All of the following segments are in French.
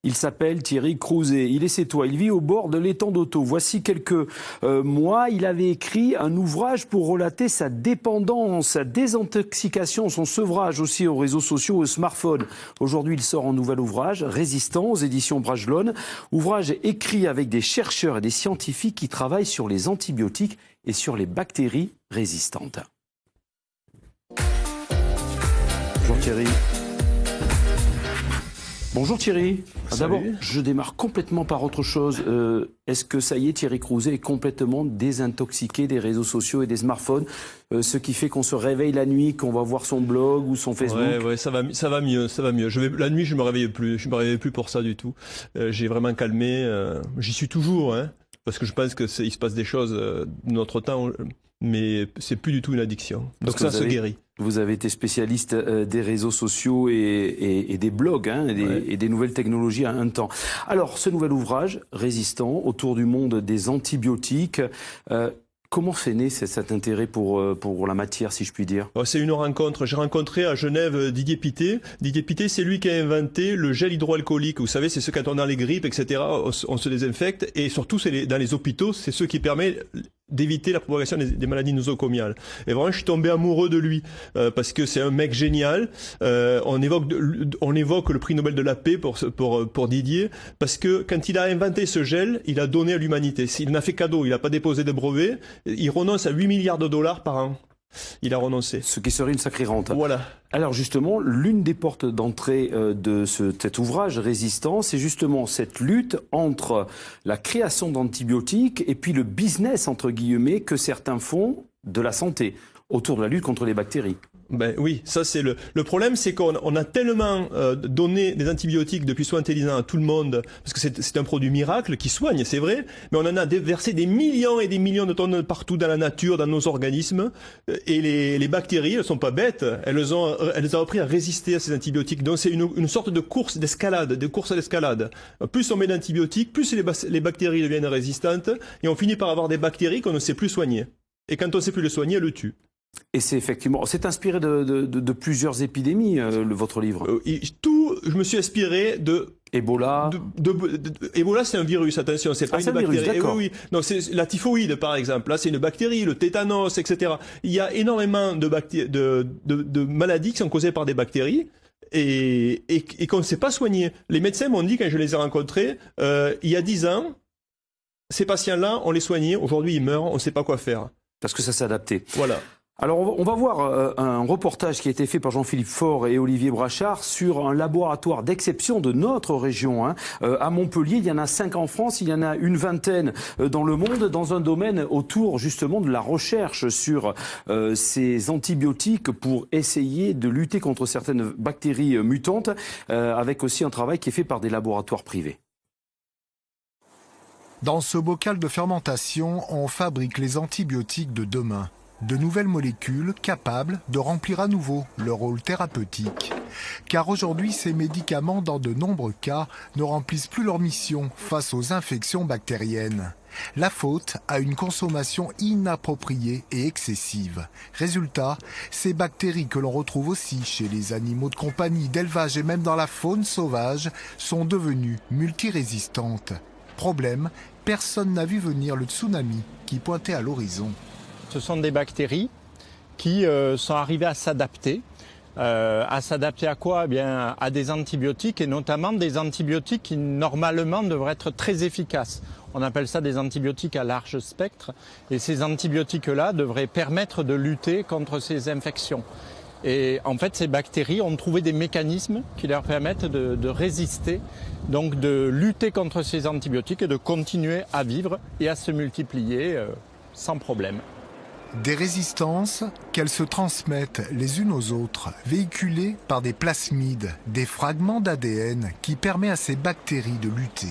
Il s'appelle Thierry Crouzet. Il est sétois. Il vit au bord de l'étang d'Auto. Voici quelques mois, il avait écrit un ouvrage pour relater sa dépendance, sa désintoxication, son sevrage aussi aux réseaux sociaux, aux smartphones. Aujourd'hui, il sort un nouvel ouvrage, Résistant, aux éditions Bragelonne. Ouvrage écrit avec des chercheurs et des scientifiques qui travaillent sur les antibiotiques et sur les bactéries résistantes. Bonjour Thierry. Bonjour Thierry. D'abord, je démarre complètement par autre chose. Est-ce que ça y est, Thierry Crouzet est complètement désintoxiqué des réseaux sociaux et des smartphones, ce qui fait qu'on se réveille la nuit, qu'on va voir son blog ou son Facebook? Ouais, ça va mieux. La nuit, je me réveille plus pour ça du tout. J'ai vraiment calmé. J'y suis toujours, hein, parce que je pense que il se passe des choses de notre temps, mais c'est plus du tout une addiction. Donc ça se guérit. Vous avez été spécialiste des réseaux sociaux et des blogs hein, et des nouvelles technologies à un temps. Alors, ce nouvel ouvrage, Résistant, autour du monde des antibiotiques, comment c'est né cet intérêt pour la matière, si je puis dire? C'est une rencontre. J'ai rencontré à Genève Didier Pittet. Didier Pittet, c'est lui qui a inventé le gel hydroalcoolique. Vous savez, c'est ce quand on a les grippes, etc., on se désinfecte. Et surtout, dans les hôpitaux, c'est ce qui permet d'éviter la propagation des maladies nosocomiales. Et vraiment, je suis tombé amoureux de lui parce que c'est un mec génial. On évoque le prix Nobel de la paix pour Didier parce que quand il a inventé ce gel, il a donné à l'humanité. Il n'a fait cadeau, il n'a pas déposé de brevet. Il renonce à 8 milliards de dollars par an. Il a renoncé. Ce qui serait une sacrée rente. Voilà. Alors justement, l'une des portes d'entrée de cet ouvrage Résistant, c'est justement cette lutte entre la création d'antibiotiques et puis le business, entre guillemets, que certains font de la santé, autour de la lutte contre les bactéries. Ben oui, ça c'est le problème, c'est qu'on a tellement donné des antibiotiques depuis soins intelligents à tout le monde, parce que c'est un produit miracle qui soigne, c'est vrai, mais on en a versé des millions et des millions de tonnes partout dans la nature, dans nos organismes, et les bactéries, elles sont pas bêtes, elles ont appris à résister à ces antibiotiques. Donc c'est une sorte de course d'escalade, à l'escalade. Plus on met d'antibiotiques, plus les bactéries deviennent résistantes, et on finit par avoir des bactéries qu'on ne sait plus soigner. Et quand on ne sait plus les soigner, elles le tuent. Et c'est effectivement, c'est inspiré de plusieurs épidémies, votre livre. Je me suis inspiré de Ebola. Ebola, c'est un virus. Attention, c'est pas une bactérie. Virus, oui. Non, c'est la typhoïde, par exemple. Là, c'est une bactérie, le tétanos, etc. Il y a énormément de maladies qui sont causées par des bactéries. Et qu'on ne sait pas soigner. Les médecins m'ont dit, quand je les ai rencontrés, il y a 10 ans, ces patients-là, on les soignait. Aujourd'hui, ils meurent, on ne sait pas quoi faire. Parce que ça s'est adapté. Voilà. Alors on va voir un reportage qui a été fait par Jean-Philippe Faure et Olivier Brachard sur un laboratoire d'exception de notre région. À Montpellier, il y en a 5 en France, il y en a une vingtaine dans le monde, dans un domaine autour justement de la recherche sur ces antibiotiques pour essayer de lutter contre certaines bactéries mutantes, avec aussi un travail qui est fait par des laboratoires privés. Dans ce bocal de fermentation, on fabrique les antibiotiques de demain. De nouvelles molécules capables de remplir à nouveau leur rôle thérapeutique. Car aujourd'hui, ces médicaments, dans de nombreux cas, ne remplissent plus leur mission face aux infections bactériennes. La faute à une consommation inappropriée et excessive. Résultat, ces bactéries que l'on retrouve aussi chez les animaux de compagnie, d'élevage et même dans la faune sauvage sont devenues multirésistantes. Problème, personne n'a vu venir le tsunami qui pointait à l'horizon. Ce sont des bactéries qui sont arrivées à s'adapter. À quoi? Eh bien, à des antibiotiques et notamment des antibiotiques qui normalement devraient être très efficaces. On appelle ça des antibiotiques à large spectre. Et ces antibiotiques-là devraient permettre de lutter contre ces infections. Et en fait, ces bactéries ont trouvé des mécanismes qui leur permettent de résister, donc de lutter contre ces antibiotiques et de continuer à vivre et à se multiplier sans problème. Des résistances qu'elles se transmettent les unes aux autres, véhiculées par des plasmides, des fragments d'ADN qui permettent à ces bactéries de lutter.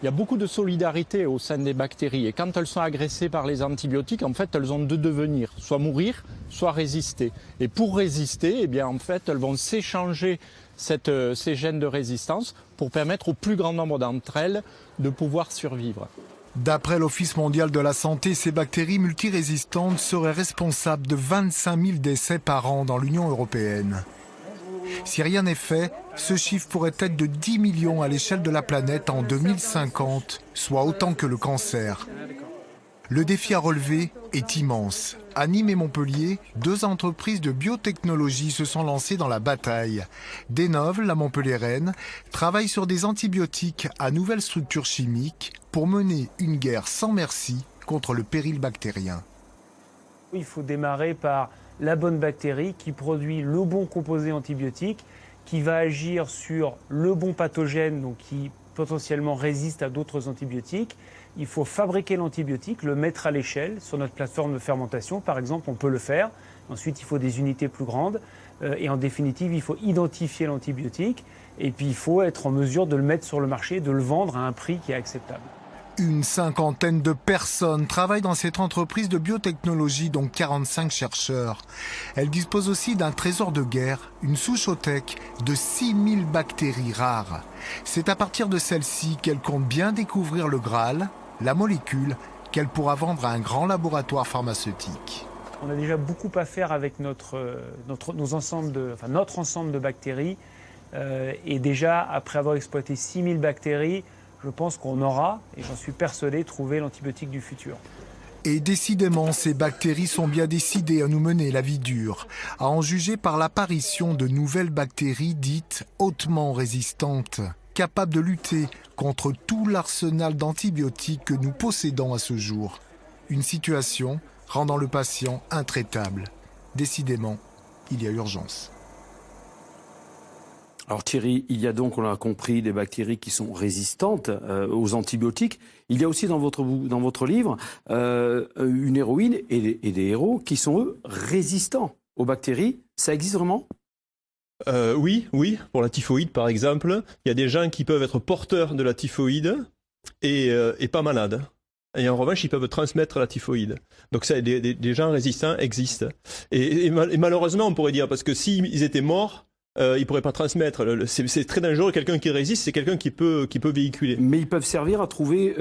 Il y a beaucoup de solidarité au sein des bactéries et quand elles sont agressées par les antibiotiques, en fait, elles ont deux devenirs, soit mourir, soit résister. Et pour résister, eh bien, en fait, elles vont s'échanger ces gènes de résistance pour permettre au plus grand nombre d'entre elles de pouvoir survivre. D'après l'Office mondial de la santé, ces bactéries multirésistantes seraient responsables de 25 000 décès par an dans l'Union européenne. Si rien n'est fait, ce chiffre pourrait être de 10 millions à l'échelle de la planète en 2050, soit autant que le cancer. Le défi à relever est immense. À Nîmes et Montpellier, 2 entreprises de biotechnologie se sont lancées dans la bataille. Denov, la montpelliéraine, travaille sur des antibiotiques à nouvelle structure chimique pour mener une guerre sans merci contre le péril bactérien. Il faut démarrer par la bonne bactérie qui produit le bon composé antibiotique, qui va agir sur le bon pathogène, donc qui potentiellement résiste à d'autres antibiotiques. Il faut fabriquer l'antibiotique, le mettre à l'échelle sur notre plateforme de fermentation. Par exemple, on peut le faire. Ensuite, il faut des unités plus grandes. Et en définitive, il faut identifier l'antibiotique. Et puis, il faut être en mesure de le mettre sur le marché, de le vendre à un prix qui est acceptable. Une 50aine de personnes travaillent dans cette entreprise de biotechnologie, dont 45 chercheurs. Elle dispose aussi d'un trésor de guerre, une souchothèque de 6000 bactéries rares. C'est à partir de celle-ci qu'elle compte bien découvrir le Graal, la molécule qu'elle pourra vendre à un grand laboratoire pharmaceutique. On a déjà beaucoup à faire avec notre ensemble de bactéries. Et déjà, après avoir exploité 6000 bactéries, je pense qu'on aura, et j'en suis persuadé, trouvé l'antibiotique du futur. Et décidément, ces bactéries sont bien décidées à nous mener la vie dure, à en juger par l'apparition de nouvelles bactéries dites hautement résistantes, capables de lutter contre tout l'arsenal d'antibiotiques que nous possédons à ce jour. Une situation rendant le patient intraitable. Décidément, il y a urgence. Alors Thierry, il y a donc, on l'a compris, des bactéries qui sont résistantes aux antibiotiques. Il y a aussi dans votre livre une héroïne et des héros qui sont, eux, résistants aux bactéries. Ça existe vraiment ? Oui. Pour la typhoïde, par exemple, il y a des gens qui peuvent être porteurs de la typhoïde et pas malades. Et en revanche, ils peuvent transmettre la typhoïde. Donc ça, des gens résistants existent. Et malheureusement, on pourrait dire, parce que s'ils étaient morts, ils ne pourraient pas transmettre. C'est très dangereux. Quelqu'un qui résiste, c'est quelqu'un qui peut véhiculer. Mais ils peuvent servir à trouver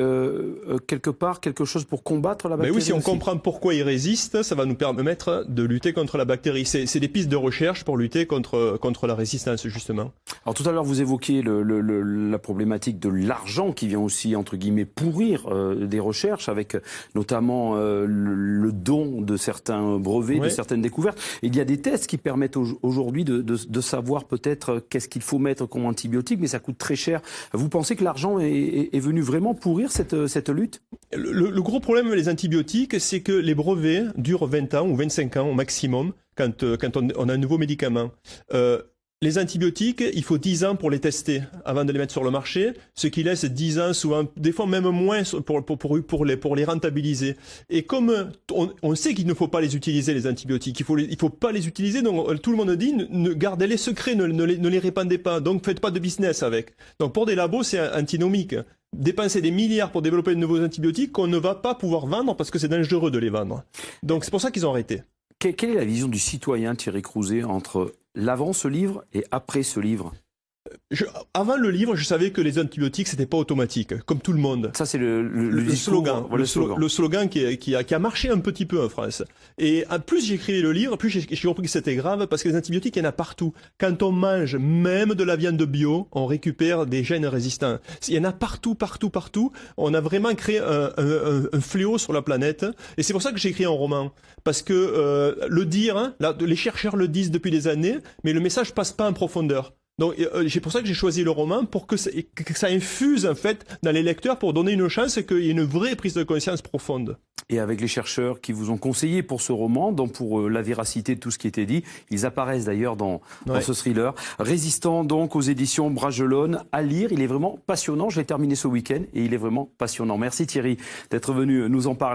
quelque part quelque chose pour combattre la bactérie. Mais oui, si on aussi comprend pourquoi ils résistent, ça va nous permettre de lutter contre la bactérie. C'est des pistes de recherche pour lutter contre la résistance, justement. Alors tout à l'heure, vous évoquiez la problématique de l'argent qui vient aussi, entre guillemets, pourrir des recherches, avec notamment le don de certains brevets, de certaines découvertes. Et il y a des tests qui permettent aujourd'hui de savoir peut-être qu'est-ce qu'il faut mettre comme antibiotique, mais ça coûte très cher. Vous pensez que l'argent est venu vraiment pourrir cette lutte ? Le gros problème avec les antibiotiques, c'est que les brevets durent 20 ans ou 25 ans au maximum quand on a un nouveau médicament. Les antibiotiques, il faut 10 ans pour les tester avant de les mettre sur le marché, ce qui laisse 10 ans, souvent, des fois même moins pour les rentabiliser. Et comme on sait qu'il ne faut pas les utiliser, les antibiotiques, il faut pas les utiliser, donc tout le monde dit, gardez-les secrets, ne les répandez pas, donc faites pas de business avec. Donc pour des labos, c'est antinomique. Dépenser des milliards pour développer de nouveaux antibiotiques qu'on ne va pas pouvoir vendre parce que c'est dangereux de les vendre. Donc c'est pour ça qu'ils ont arrêté. Quelle est la vision du citoyen, Thierry Crouzet, entre l'avant ce livre et après ce livre ? Avant le livre, je savais que les antibiotiques, c'était pas automatique, comme tout le monde. Ça, c'est le slogan. Le slogan qui a marché un petit peu en France. Et en plus j'écrivais le livre, plus j'ai compris que c'était grave, parce que les antibiotiques, il y en a partout. Quand on mange même de la viande bio, on récupère des gènes résistants. Il y en a partout. On a vraiment créé un fléau sur la planète. Et c'est pour ça que j'ai écrit un roman. Parce que les chercheurs le disent depuis des années, mais le message passe pas en profondeur. Donc c'est pour ça que j'ai choisi le roman, pour que ça infuse en fait dans les lecteurs, pour donner une chance et qu'il y ait une vraie prise de conscience profonde. Et avec les chercheurs qui vous ont conseillé pour ce roman, donc pour la véracité de tout ce qui était dit, ils apparaissent d'ailleurs dans ce thriller. Résistant donc aux éditions Bragelonne, à lire, il est vraiment passionnant. Je l'ai terminé ce week-end et il est vraiment passionnant. Merci Thierry d'être venu nous en parler.